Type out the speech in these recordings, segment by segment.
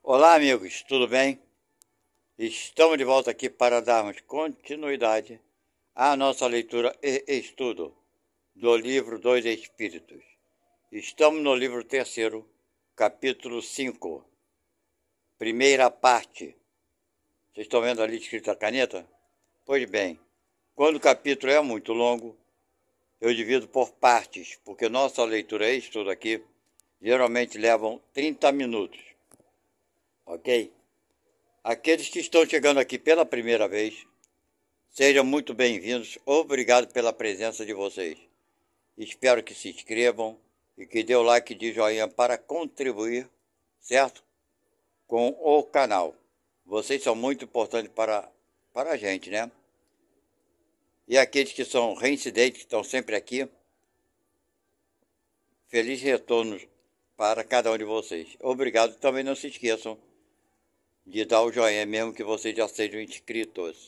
Olá, amigos, tudo bem? Estamos de volta aqui para darmos continuidade à nossa leitura e estudo do livro dos Espíritos. Estamos no livro 3º, capítulo 5, primeira parte. Vocês estão vendo ali escrito a caneta? Pois bem, quando o capítulo é muito longo, eu divido por partes, porque nossa leitura e estudo aqui geralmente levam 30 minutos. Ok? Aqueles que estão chegando aqui pela primeira vez, sejam muito bem-vindos. Obrigado pela presença de vocês. Espero que se inscrevam e que dê o like de joinha para contribuir, certo? Com o canal. Vocês são muito importantes para a gente, né? E aqueles que são reincidentes, que estão sempre aqui, feliz retorno para cada um de vocês. Obrigado. Também não se esqueçam de dar o joinha, mesmo que vocês já sejam inscritos.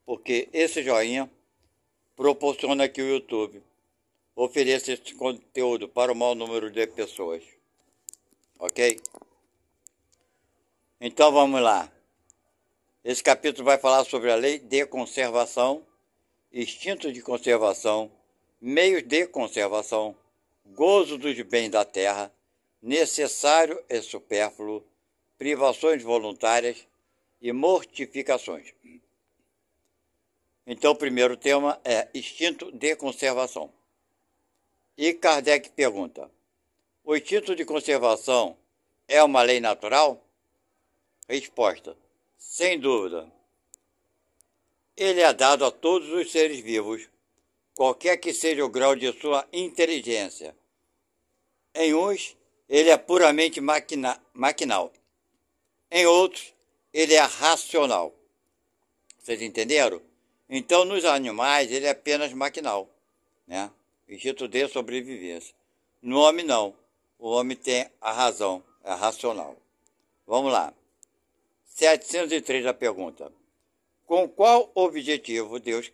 Porque esse joinha proporciona que o YouTube ofereça esse conteúdo para o maior número de pessoas. Ok? Então vamos lá. Esse capítulo vai falar sobre a lei de conservação, instinto de conservação, meios de conservação, gozo dos bens da terra, necessário e supérfluo, privações voluntárias e mortificações. Então, o primeiro tema é instinto de conservação. E Kardec pergunta: o instinto de conservação é uma lei natural? Resposta: sem dúvida. Ele é dado a todos os seres vivos, qualquer que seja o grau de sua inteligência. Em uns, ele é puramente maquinal. Em outros, ele é racional. Vocês entenderam? Então, nos animais, ele é apenas maquinal, né? Instinto de sobrevivência. No homem, não. O homem tem a razão, é racional. Vamos lá. 703 a pergunta: com qual objetivo Deus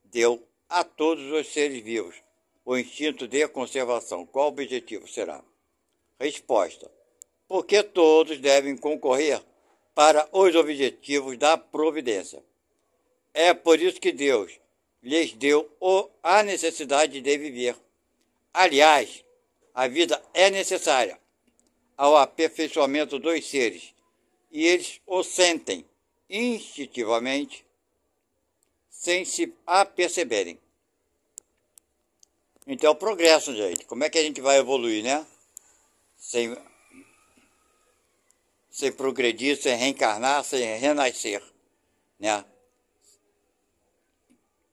deu a todos os seres vivos o instinto de conservação? Qual objetivo será? Resposta: porque todos devem concorrer para os objetivos da providência. É por isso que Deus lhes deu a necessidade de viver. Aliás, a vida é necessária ao aperfeiçoamento dos seres, e eles o sentem instintivamente, sem se aperceberem. Então, progresso, gente. Como é que a gente vai evoluir, né? Sem progredir, sem reencarnar, sem renascer, né?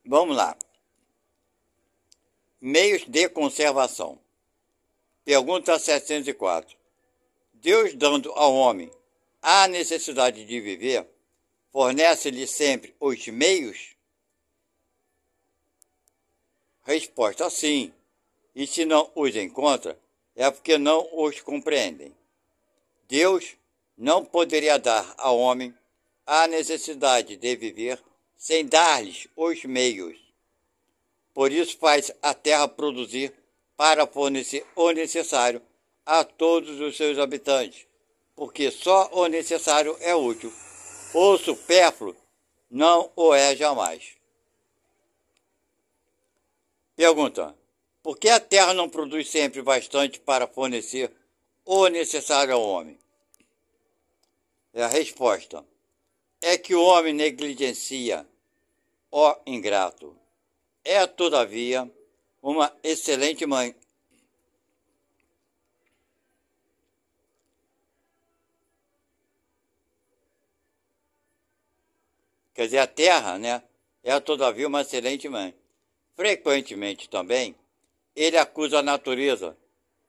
Vamos lá. Meios de conservação. Pergunta 704. Deus, dando ao homem a necessidade de viver, fornece-lhe sempre os meios? Resposta: sim. E se não os encontra, é porque não os compreendem. Deus não poderia dar ao homem a necessidade de viver sem dar-lhes os meios. Por isso faz a terra produzir para fornecer o necessário a todos os seus habitantes, porque só o necessário é útil. O supérfluo não o é jamais. Pergunta: por que a terra não produz sempre bastante para fornecer o necessário ao homem? A resposta: é que o homem negligencia, ó ingrato. É, todavia, uma excelente mãe. Quer dizer, a terra, né, é, todavia, uma excelente mãe. Frequentemente também, ele acusa a natureza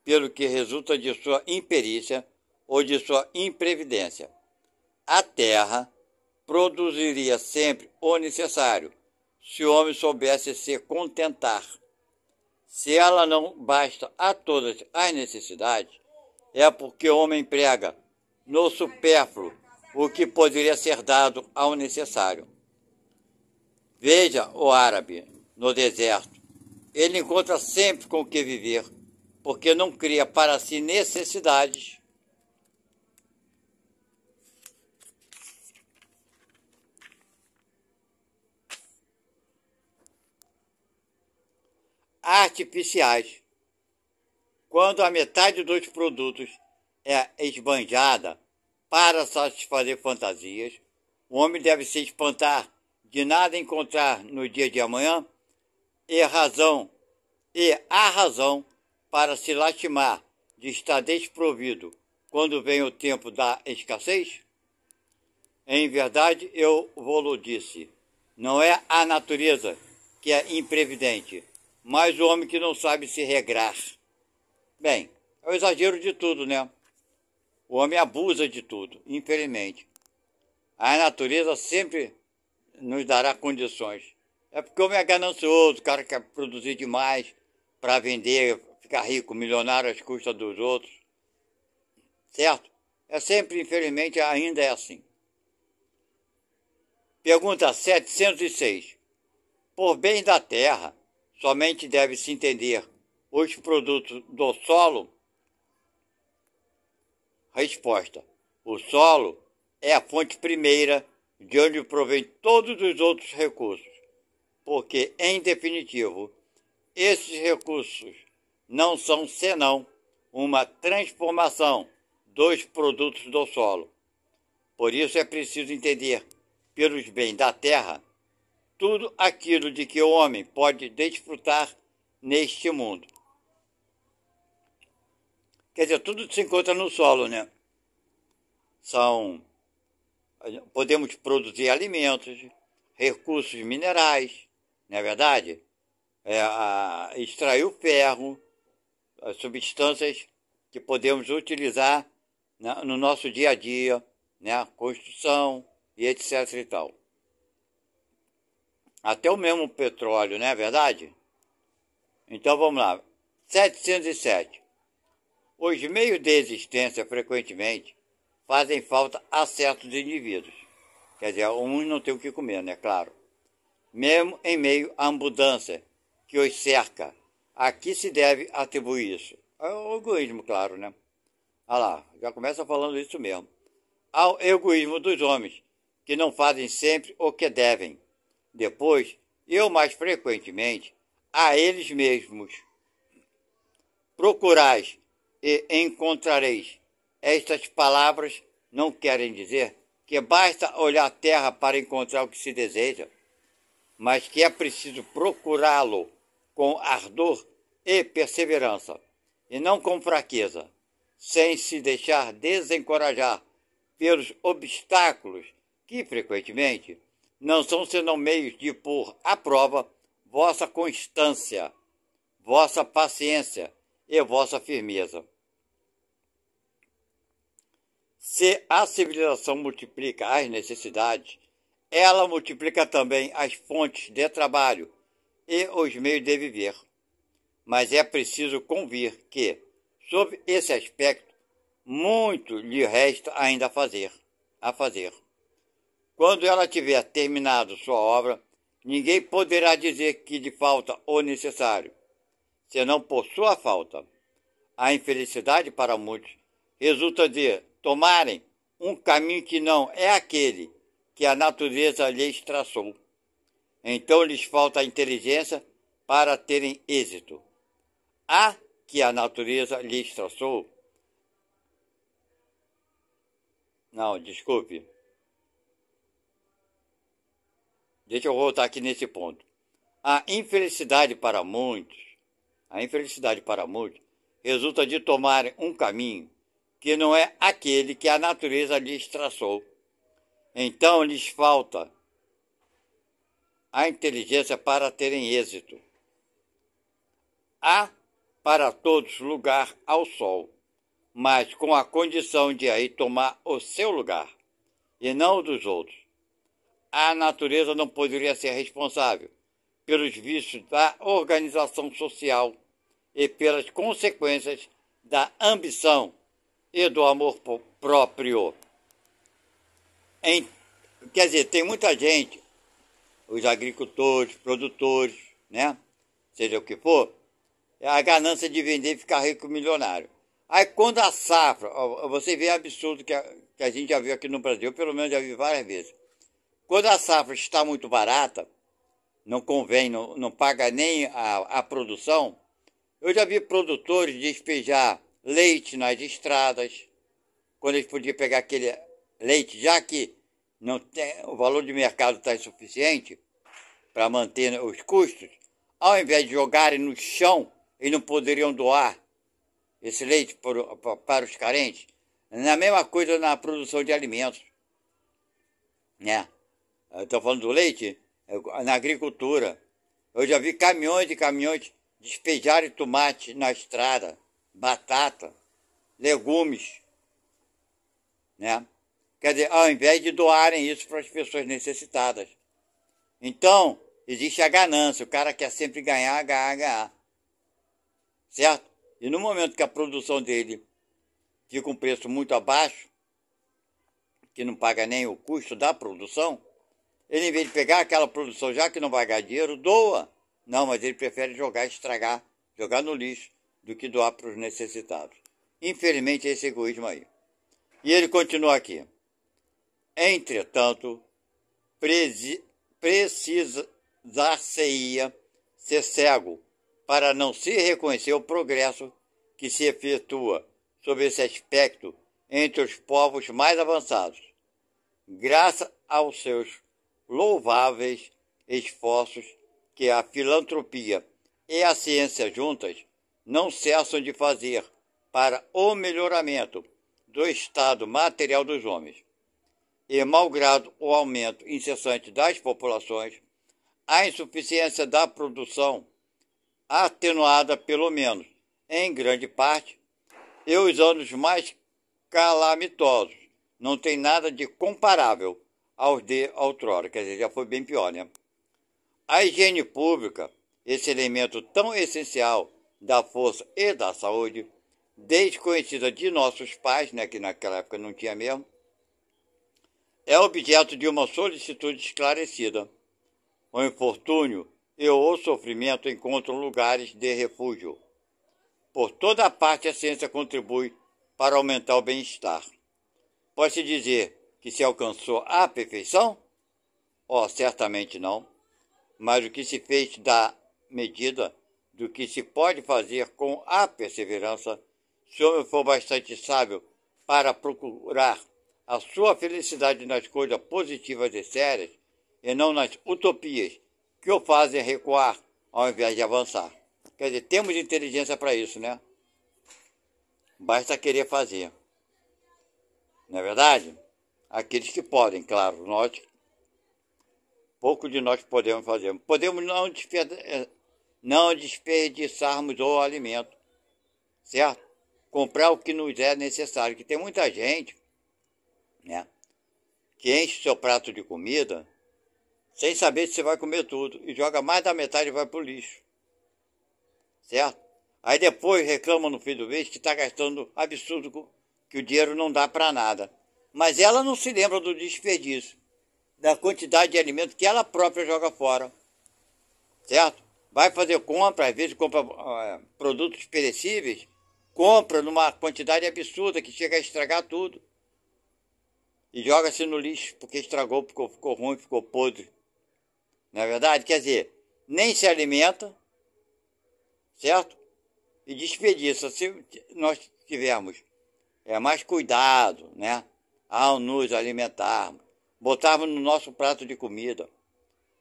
pelo que resulta de sua imperícia ou de sua imprevidência. A terra produziria sempre o necessário, se o homem soubesse se contentar. Se ela não basta a todas as necessidades, é porque o homem emprega no supérfluo o que poderia ser dado ao necessário. Veja o árabe no deserto. Ele encontra sempre com o que viver, porque não cria para si necessidades artificiais. Quando a metade dos produtos é esbanjada para satisfazer fantasias, o homem deve se espantar de nada encontrar no dia de amanhã e a razão para se lastimar de estar desprovido quando vem o tempo da escassez? Em verdade, eu vou-lo disse, não é a natureza que é imprevidente, mas o homem que não sabe se regrar. Bem, é o exagero de tudo, né? O homem abusa de tudo, infelizmente. A natureza sempre nos dará condições. É porque o homem é ganancioso, o cara quer produzir demais para vender, ficar rico, milionário às custas dos outros. Certo? É sempre, infelizmente, ainda é assim. Pergunta 706. Por bem da terra, somente deve-se entender os produtos do solo? Resposta. O solo é a fonte primeira de onde provém todos os outros recursos, porque, em definitivo, esses recursos não são senão uma transformação dos produtos do solo. Por isso é preciso entender, pelos bens da terra, tudo aquilo de que o homem pode desfrutar neste mundo. Quer dizer, tudo se encontra no solo, né? Podemos produzir alimentos, recursos minerais, não é verdade? Extrair o ferro, as substâncias que podemos utilizar, né, no nosso dia a dia, né, construção e etc e tal. Até o mesmo petróleo, não é verdade? Então vamos lá. 707. Os meios de existência frequentemente fazem falta a certos indivíduos. Quer dizer, uns não têm o que comer, né? Claro. Mesmo em meio à abundância que os cerca, a que se deve atribuir isso? Ao egoísmo, claro, né? Olha lá, já começa falando isso mesmo. Ao egoísmo dos homens, que não fazem sempre o que devem. Depois, e o mais frequentemente, a eles mesmos. Procurais e encontrareis. Estas palavras não querem dizer que basta olhar a terra para encontrar o que se deseja, mas que é preciso procurá-lo com ardor e perseverança, e não com fraqueza, sem se deixar desencorajar pelos obstáculos que, frequentemente, não são senão meios de pôr à prova vossa constância, vossa paciência e vossa firmeza. Se a civilização multiplica as necessidades, ela multiplica também as fontes de trabalho e os meios de viver. Mas é preciso convir que, sob esse aspecto, muito lhe resta ainda a fazer. Quando ela tiver terminado sua obra, ninguém poderá dizer que lhe falta o necessário, senão por sua falta. A infelicidade para muitos resulta de tomarem um caminho que não é aquele que a natureza lhes traçou. Então lhes falta a inteligência para terem êxito. A que a natureza lhes traçou. Não, desculpe. Deixa eu voltar aqui nesse ponto. A infelicidade para muitos resulta de tomarem um caminho que não é aquele que a natureza lhes traçou. Então lhes falta a inteligência para terem êxito. Há para todos lugar ao sol, mas com a condição de aí tomar o seu lugar, e não o dos outros. A natureza não poderia ser responsável pelos vícios da organização social e pelas consequências da ambição e do amor próprio. Quer dizer, tem muita gente, os agricultores, produtores, né? Seja o que for, a ganância de vender e ficar rico milionário. Aí quando a safra, você vê absurdo que a gente já viu aqui no Brasil, pelo menos já vi várias vezes. Quando a safra está muito barata, não convém, não paga nem a produção. Eu já vi produtores despejar leite nas estradas, quando eles podiam pegar aquele leite, já que não tem, o valor de mercado está insuficiente para manter os custos, ao invés de jogarem no chão, eles não poderiam doar esse leite para os carentes. Na mesma coisa na produção de alimentos, né? Eu estou falando do leite, na agricultura. Eu já vi caminhões e caminhões despejarem tomate na estrada, batata, legumes, né? Quer dizer, ao invés de doarem isso para as pessoas necessitadas. Então, existe a ganância, o cara quer sempre ganhar, ganhar, ganhar. Certo? E no momento que a produção dele fica um preço muito abaixo, que não paga nem o custo da produção, ele, em vez de pegar aquela produção, já que não vai ganhar dinheiro, doa. Não, mas ele prefere jogar, estragar, jogar no lixo, do que doar para os necessitados. Infelizmente, é esse egoísmo aí. E ele continua aqui. Entretanto, precisar-se-ia ser cego para não se reconhecer o progresso que se efetua sob esse aspecto entre os povos mais avançados, graças aos seus louváveis esforços que a filantropia e a ciência juntas não cessam de fazer para o melhoramento do estado material dos homens. E, malgrado o aumento incessante das populações, a insuficiência da produção, atenuada pelo menos em grande parte, e os anos mais calamitosos, não tem nada de comparável aos de outrora, quer dizer, já foi bem pior, né? A higiene pública, esse elemento tão essencial da força e da saúde, desconhecida de nossos pais, né, que naquela época não tinha mesmo, é objeto de uma solicitude esclarecida. O infortúnio e o sofrimento encontram lugares de refúgio. Por toda parte a ciência contribui para aumentar o bem-estar. Pode-se dizer que se alcançou a perfeição? Oh, certamente não. Mas o que se fez da medida do que se pode fazer com a perseverança, se o homem for bastante sábio para procurar a sua felicidade nas coisas positivas e sérias, e não nas utopias que o fazem recuar ao invés de avançar. Quer dizer, temos inteligência para isso, né? Basta querer fazer. Não é verdade? Aqueles que podem, claro. Pouco de nós podemos fazer. Podemos não desperdiçarmos o alimento, certo? Comprar o que nos é necessário. Que tem muita gente, né, que enche seu prato de comida sem saber se você vai comer tudo e joga mais da metade e vai para o lixo, certo? Aí depois reclama no fim do mês que está gastando absurdo, que o dinheiro não dá para nada. Mas ela não se lembra do desperdício, da quantidade de alimento que ela própria joga fora, certo? Vai fazer compra, às vezes compra produtos perecíveis, compra numa quantidade absurda que chega a estragar tudo. E joga-se no lixo porque estragou, porque ficou ruim, ficou podre. Não é verdade? Quer dizer, nem se alimenta, certo? E desperdiça. Se nós tivermos mais cuidado, né, ao nos alimentarmos, botarmos no nosso prato de comida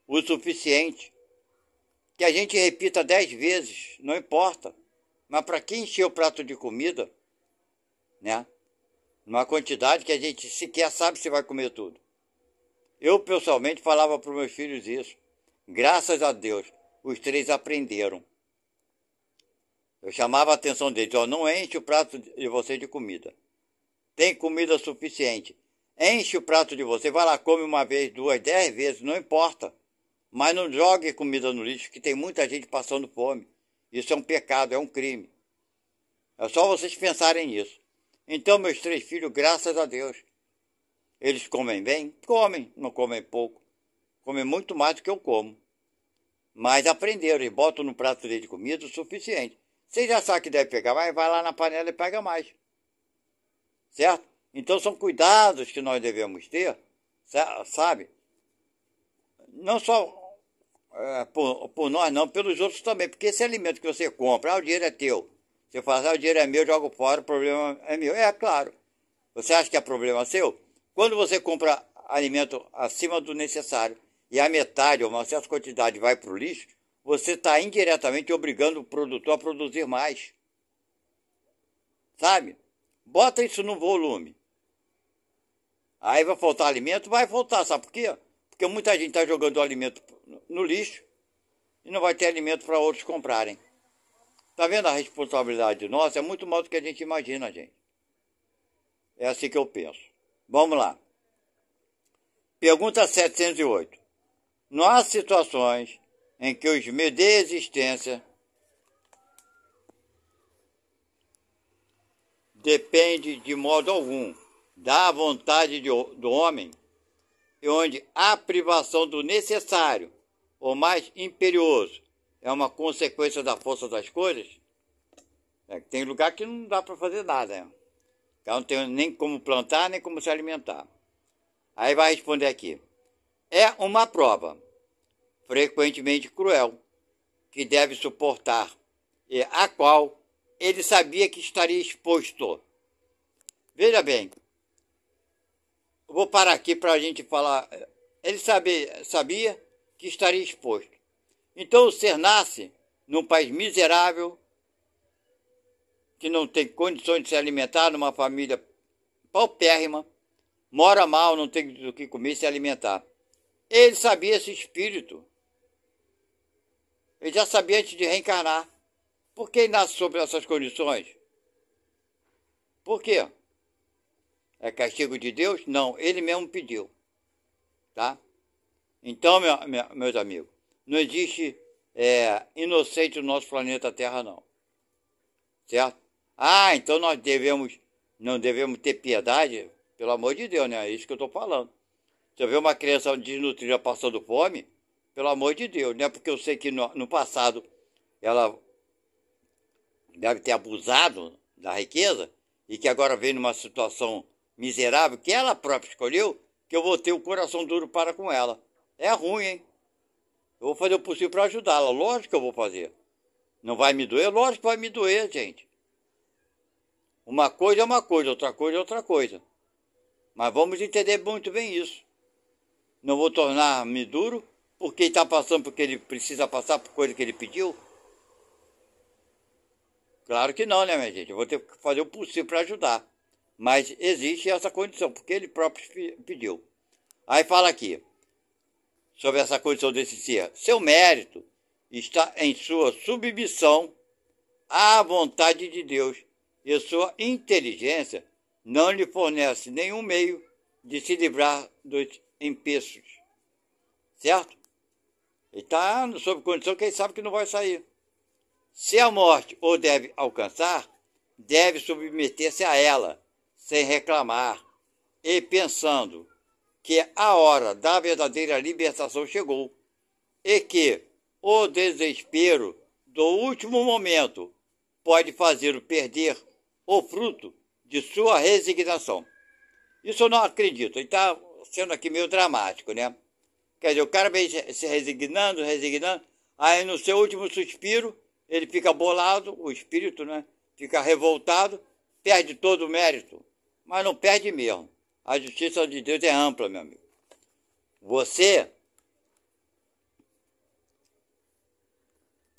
o suficiente, que a gente repita 10 vezes, não importa. Mas para quem encher o prato de comida, né, numa quantidade que a gente sequer sabe se vai comer tudo. Eu, pessoalmente, falava para os meus filhos isso. Graças a Deus, os 3 aprenderam. Eu chamava a atenção deles, não enche o prato de você de comida. Tem comida suficiente. Enche o prato de você, vai lá, come uma vez, 2, 10 vezes, não importa. Mas não jogue comida no lixo, que tem muita gente passando fome. Isso é um pecado, é um crime. É só vocês pensarem nisso. Então, meus 3 filhos, graças a Deus, eles comem bem? Comem, não comem pouco. Comem muito mais do que eu como. Mas aprenderam e botam no prato dele de comida o suficiente. Você já sabe que deve pegar mais, vai lá na panela e pega mais. Certo? Então são cuidados que nós devemos ter, sabe? Não só por nós não, pelos outros também, porque esse alimento que você compra, o dinheiro é teu. Você fala, o dinheiro é meu, jogo fora, o problema é meu. É claro. Você acha que é problema seu? Quando você compra alimento acima do necessário e a metade ou uma certa quantidade vai para o lixo, você está indiretamente obrigando o produtor a produzir mais. Sabe? Bota isso no volume. Aí vai faltar alimento? Vai faltar, sabe por quê? Porque muita gente está jogando o alimento no lixo e não vai ter alimento para outros comprarem. Tá vendo a responsabilidade nossa? É muito mais do que a gente imagina, gente. É assim que eu penso. Vamos lá. Pergunta 708. Não há situações em que os meios de existência dependem de modo algum da vontade do homem e onde a privação do necessário ou mais imperioso é uma consequência da força das coisas? Tem lugar que não dá para fazer nada, né? Não tem nem como plantar, nem como se alimentar. Aí vai responder aqui. É uma prova, frequentemente cruel, que deve suportar e a qual ele sabia que estaria exposto. Veja bem, eu vou parar aqui para a gente falar. Ele sabia que estaria exposto. Então o ser nasce num país miserável, que não tem condições de se alimentar, numa família paupérrima, mora mal, não tem do que comer e se alimentar. Ele sabia esse espírito. Ele já sabia antes de reencarnar. Por que ele nasce sob essas condições? Por quê? É castigo de Deus? Não, ele mesmo pediu. Tá? Então, meus amigos, não existe inocente no nosso planeta Terra, não. Certo? Então nós não devemos ter piedade? Pelo amor de Deus, né? É isso que eu estou falando. Se eu ver uma criança desnutrida passando fome, pelo amor de Deus, né? Porque eu sei que no passado ela deve ter abusado da riqueza e que agora vem numa situação miserável que ela própria escolheu, que eu vou ter o coração duro para com ela. É ruim, hein? Eu vou fazer o possível para ajudá-la. Lógico que eu vou fazer. Não vai me doer? Lógico que vai me doer, gente. Uma coisa é uma coisa, outra coisa é outra coisa. Mas vamos entender muito bem isso. Não vou tornar-me duro porque ele está passando porque ele precisa passar por coisa que ele pediu? Claro que não, né, minha gente? Eu vou ter que fazer o possível para ajudar. Mas existe essa condição, porque ele próprio pediu. Aí fala aqui, sobre essa condição desse ser. Seu mérito está em sua submissão à vontade de Deus e sua inteligência não lhe fornece nenhum meio de se livrar dos empeços. Certo? Ele está sob condição que ele sabe que não vai sair. Se a morte o deve alcançar, deve submeter-se a ela, sem reclamar, e pensando que a hora da verdadeira libertação chegou, e que o desespero do último momento pode fazê-lo perder o fruto de sua resignação. Isso eu não acredito. Ele está sendo aqui meio dramático, né? Quer dizer, o cara vem se resignando, aí no seu último suspiro, ele fica bolado, o espírito, né? Fica revoltado, perde todo o mérito, mas não perde mesmo. A justiça de Deus é ampla, meu amigo.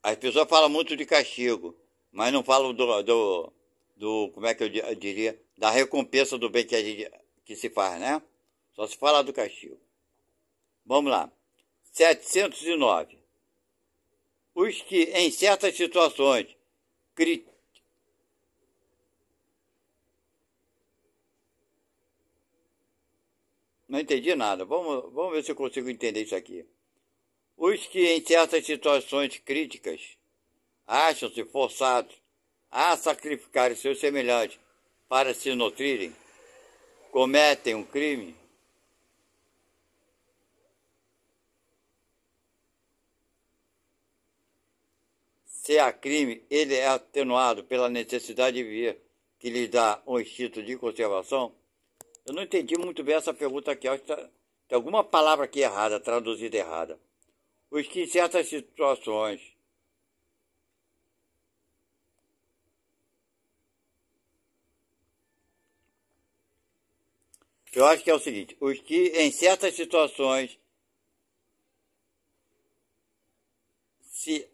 As pessoas falam muito de castigo, mas não falam como é que eu diria, da recompensa do bem que se faz, né? Só se fala do castigo. Vamos lá. 709. Os que, em certas situações, não entendi nada. Vamos ver se eu consigo entender isso aqui. Os que, em certas situações críticas, acham-se forçados a sacrificar seus semelhantes para se nutrirem, cometem um crime. Se há crime, ele é atenuado pela necessidade de viver que lhe dá um instinto de conservação. Eu não entendi muito bem essa pergunta aqui. Acho que tem alguma palavra aqui errada, traduzida errada. Os que em certas situações eu acho que é o seguinte, os que em certas situações se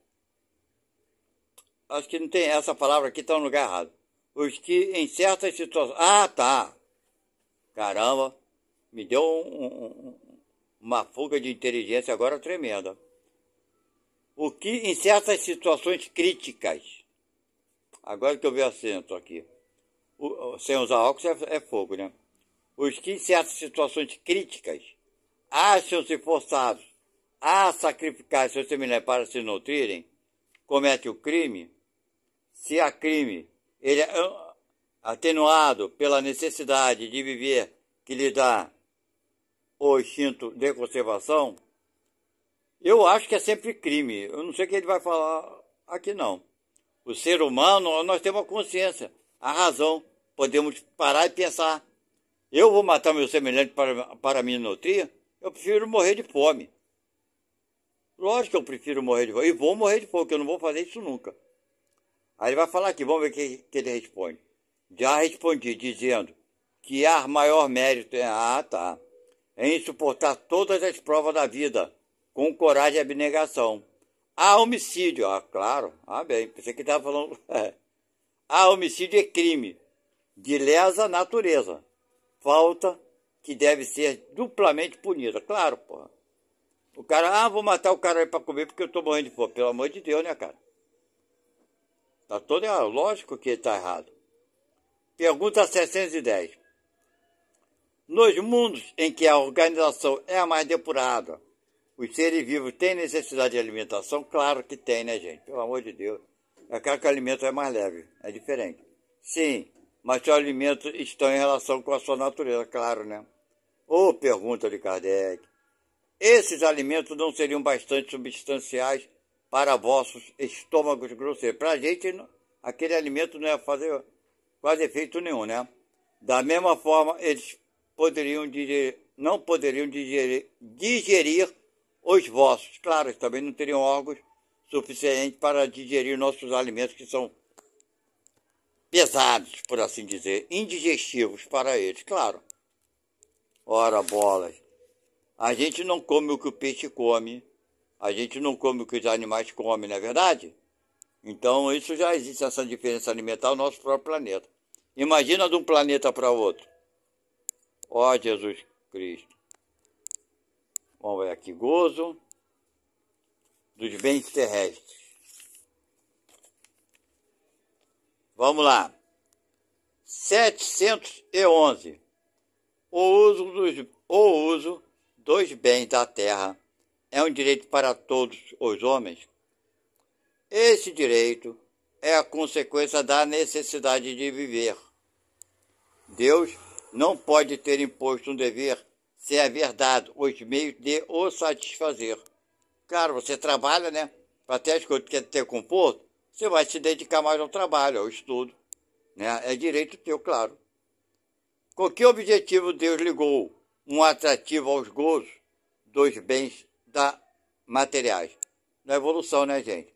acho que não tem essa palavra aqui, está no lugar errado. Os que em certas situações. Ah, tá. Caramba, me deu uma fuga de inteligência agora tremenda. O que em certas situações críticas. Agora que eu vi o acento aqui. Sem usar óculos é fogo, né? Os que em certas situações críticas acham-se forçados a sacrificar seus semelhantes para se nutrirem, comete o crime. Se há crime, ele é atenuado pela necessidade de viver que lhe dá o instinto de conservação, eu acho que é sempre crime. Eu não sei o que ele vai falar aqui, não. O ser humano, nós temos a consciência, a razão. Podemos parar e pensar. Eu vou matar meu semelhante para me nutrir? Eu prefiro morrer de fome. Lógico que eu prefiro morrer de fome. E vou morrer de fome, porque eu não vou fazer isso nunca. Aí ele vai falar aqui, vamos ver o que ele responde. Já respondi dizendo que há maior mérito em suportar todas as provas da vida, com coragem e abnegação. Há homicídio, claro, bem, pensei que estava falando. Há homicídio é crime, de lesa natureza, falta que deve ser duplamente punida. Claro, porra. O cara, vou matar o cara aí pra comer porque eu tô morrendo de fome. Pelo amor de Deus, né, cara? Tá todo errado. Lógico que tá errado. Pergunta 710. Nos mundos em que a organização é a mais depurada, os seres vivos têm necessidade de alimentação? Claro que tem, né, gente? Pelo amor de Deus. É claro que o alimento é mais leve, é diferente. Sim, mas os alimentos estão em relação com a sua natureza, claro, né? Pergunta de Kardec. Esses alimentos não seriam bastante substanciais para vossos estômagos grosseiros? Para a gente, aquele alimento não ia fazer quase efeito nenhum, né? Da mesma forma, eles não poderiam digerir os vossos. Claro, eles também não teriam órgãos suficientes para digerir nossos alimentos, que são pesados, por assim dizer, indigestivos para eles, claro. Ora, bolas. A gente não come o que o peixe come, a gente não come o que os animais comem, não é verdade? Então, isso já existe, essa diferença alimentar no nosso próprio planeta. Imagina de um planeta para outro. Ó Jesus Cristo. Vamos ver aqui, gozo dos bens terrestres. Vamos lá. 711. O uso dos bens da terra é um direito para todos os homens. Esse direito é a consequência da necessidade de viver. Deus não pode ter imposto um dever sem haver dado os meios de o satisfazer. Claro, você trabalha, né? Para ter as coisas que quer ter conforto, você vai se dedicar mais ao trabalho, ao estudo, né? É direito teu, claro. Com que objetivo Deus ligou um atrativo aos gozos dos bens materiais? Na evolução, né, gente?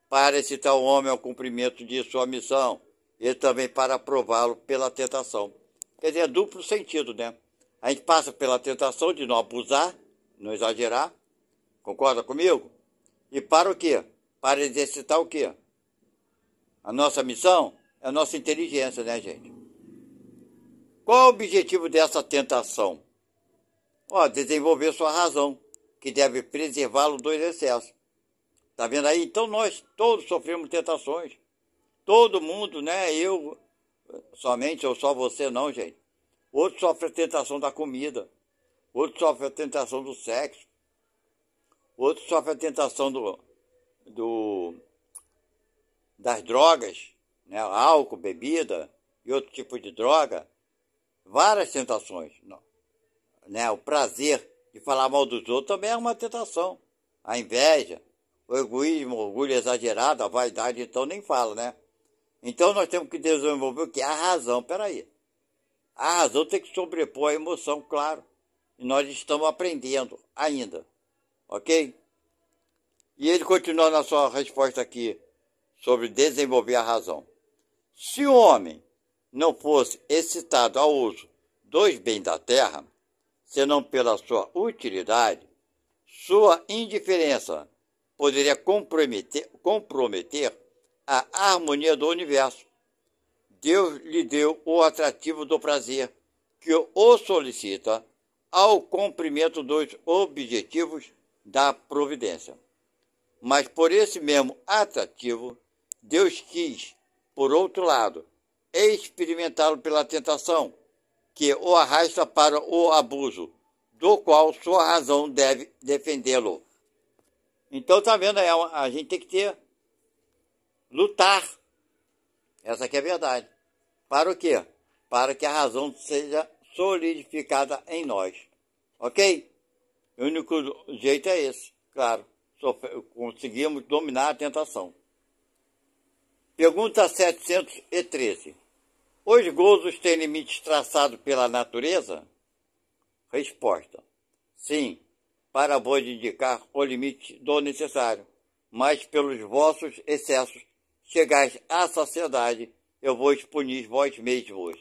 Para excitar o homem ao cumprimento de sua missão e também para prová-lo pela tentação. Quer dizer, é duplo sentido, né? A gente passa pela tentação de não abusar, não exagerar, concorda comigo? E para o quê? Para exercitar o quê? A nossa missão é a nossa inteligência, né, gente? Qual o objetivo dessa tentação? Desenvolver sua razão, que deve preservá-lo dos excessos. Tá vendo aí? Então nós todos sofremos tentações. Todo mundo, né? Eu somente, ou só você não, gente. Outro sofre a tentação da comida. Outro sofre a tentação do sexo. Outro sofre a tentação das drogas, né? Álcool, bebida e outro tipo de droga. Várias tentações. Né? O prazer de falar mal dos outros também é uma tentação. A inveja, o egoísmo, o orgulho exagerado, a vaidade, então nem fala, né? Então nós temos que desenvolver o que? A razão. Peraí. A razão tem que sobrepor a emoção, claro. E nós estamos aprendendo ainda. Ok? E ele continua na sua resposta aqui sobre desenvolver a razão. Se o homem não fosse excitado ao uso dos bens da terra, senão pela sua utilidade, sua indiferença poderia comprometer a harmonia do universo. Deus lhe deu o atrativo do prazer, que o solicita ao cumprimento dos objetivos da providência. Mas por esse mesmo atrativo, Deus quis, por outro lado, experimentá-lo pela tentação, que o arrasta para o abuso, do qual sua razão deve defendê-lo. Então, tá vendo? A gente tem que lutar. Essa aqui é a verdade. Para o quê? Para que a razão seja solidificada em nós. Ok? O único jeito é esse, claro. Conseguimos dominar a tentação. Pergunta 713. Os gozos têm limites traçados pela natureza? Resposta. Sim, para vos indicar o limite do necessário, mas pelos vossos excessos chegais à saciedade, eu vos punir vós mesmos.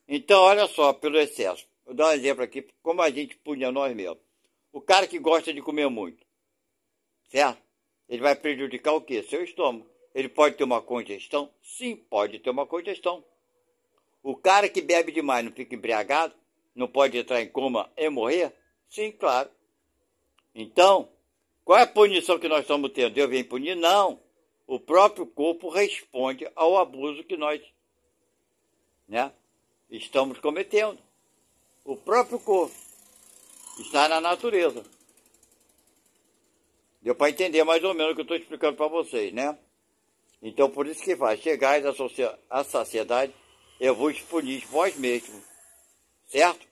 Então, olha só, pelo excesso. Vou dar um exemplo aqui, como a gente punha nós mesmos. O cara que gosta de comer muito, certo? Ele vai prejudicar o quê? Seu estômago. Ele pode ter uma congestão? Sim, pode ter uma congestão. O cara que bebe demais não fica embriagado? Não pode entrar em coma e morrer? Sim, claro. Então, qual é a punição que nós estamos tendo? Deus vem punir? Não. O próprio corpo responde ao abuso que nós, estamos cometendo. O próprio corpo está na natureza. Deu para entender mais ou menos o que eu estou explicando para vocês, né? Então, por isso que faz. Chegais à saciedade, eu vos punir vós mesmos. Certo?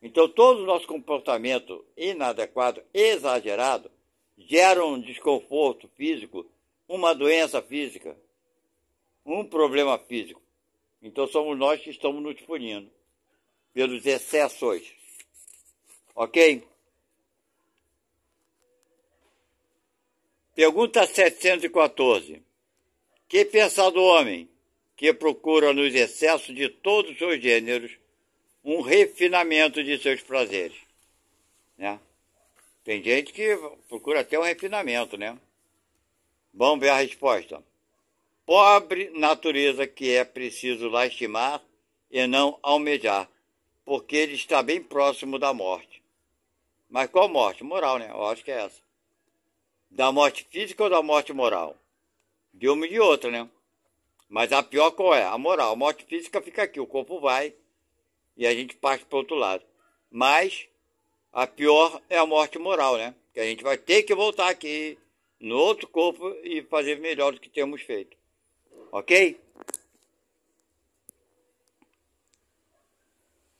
Então, todo o nosso comportamento inadequado, exagerado, gera um desconforto físico, uma doença física, um problema físico. Então, somos nós que estamos nos punindo pelos excessos. Ok? Pergunta 714. Que pensar do homem que procura nos excessos de todos os seus gêneros um refinamento de seus prazeres? Tem gente que procura até um refinamento, Vamos ver a resposta. Pobre natureza que é preciso lastimar e não almejar, porque ele está bem próximo da morte. Mas qual morte? Moral, Eu acho que é essa. Da morte física ou da morte moral? De uma e de outra, Mas a pior qual é? A moral. A morte física fica aqui, o corpo vai e a gente parte para o outro lado. Mas a pior é a morte moral, Que a gente vai ter que voltar aqui no outro corpo e fazer melhor do que temos feito. Ok?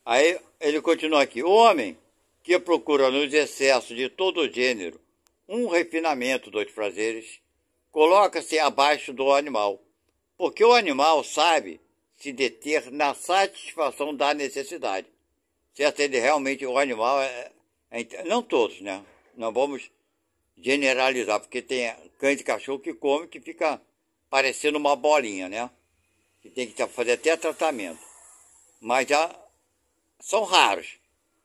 Aí ele continua aqui. O homem que procura nos excessos de todo gênero um refinamento dos prazeres, coloca-se abaixo do animal, porque o animal sabe se deter na satisfação da necessidade. Certo? Ele realmente, o animal não todos, Não vamos generalizar, porque tem cães de cachorro que come que fica parecendo uma bolinha, Que tem que fazer até tratamento. Mas já são raros.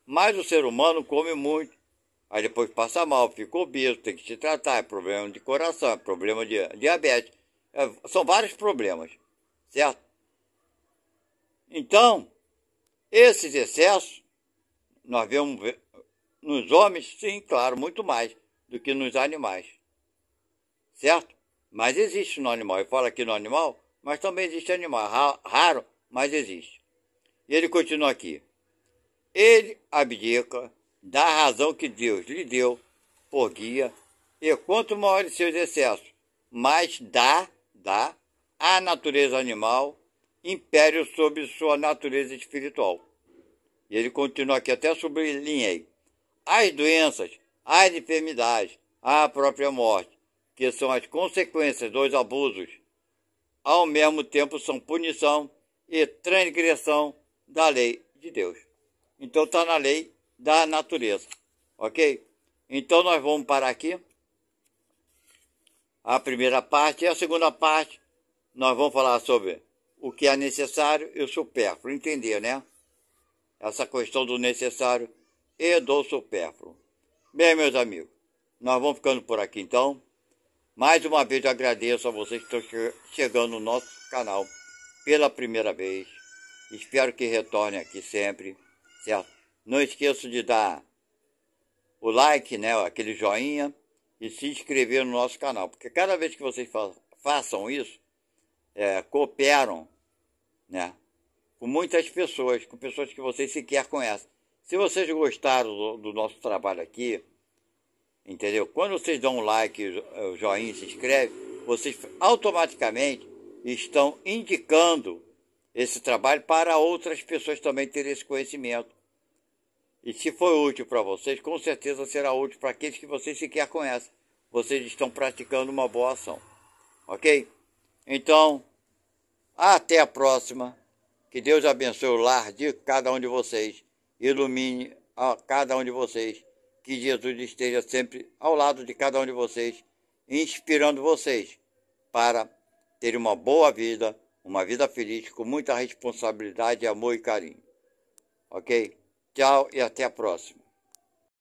Mas o ser humano come muito. Aí depois passa mal, fica obeso, tem que se tratar, é problema de coração, é problema de diabetes. São vários problemas, certo? Então, esses excessos, nós vemos nos homens, sim, claro, muito mais do que nos animais, certo? Mas existe no animal, eu falo aqui no animal, mas também existe animal, raro, mas existe. E ele continua aqui. Ele abdica da razão que Deus lhe deu por guia, e quanto maiores seus excessos, mais dá à natureza animal império sobre sua natureza espiritual. E ele continua aqui, até sublinhei. As doenças, as enfermidades, a própria morte, que são as consequências dos abusos, ao mesmo tempo são punição e transgressão da lei de Deus. Então está na lei da natureza, ok? Então nós vamos parar aqui, a primeira parte. E a segunda parte, nós vamos falar sobre o que é necessário e o supérfluo. Entender, né? Essa questão do necessário e do supérfluo. Bem, meus amigos, nós vamos ficando por aqui então. Mais uma vez eu agradeço a vocês que estão chegando no nosso canal pela primeira vez. Espero que retornem aqui sempre, certo? Não esqueçam de dar o like, né, aquele joinha, e se inscrever no nosso canal. Porque cada vez que vocês façam isso, cooperam, né, com muitas pessoas, com pessoas que vocês sequer conhecem. Se vocês gostaram do nosso trabalho aqui, entendeu? Quando vocês dão um like, o joinha, se inscreve, vocês automaticamente estão indicando esse trabalho para outras pessoas também terem esse conhecimento. E se for útil para vocês, com certeza será útil para aqueles que vocês sequer conhecem. Vocês estão praticando uma boa ação. Ok? Então, até a próxima. Que Deus abençoe o lar de cada um de vocês. Ilumine a cada um de vocês. Que Jesus esteja sempre ao lado de cada um de vocês, inspirando vocês para ter uma boa vida, uma vida feliz, com muita responsabilidade, amor e carinho. Ok? Tchau e até a próxima.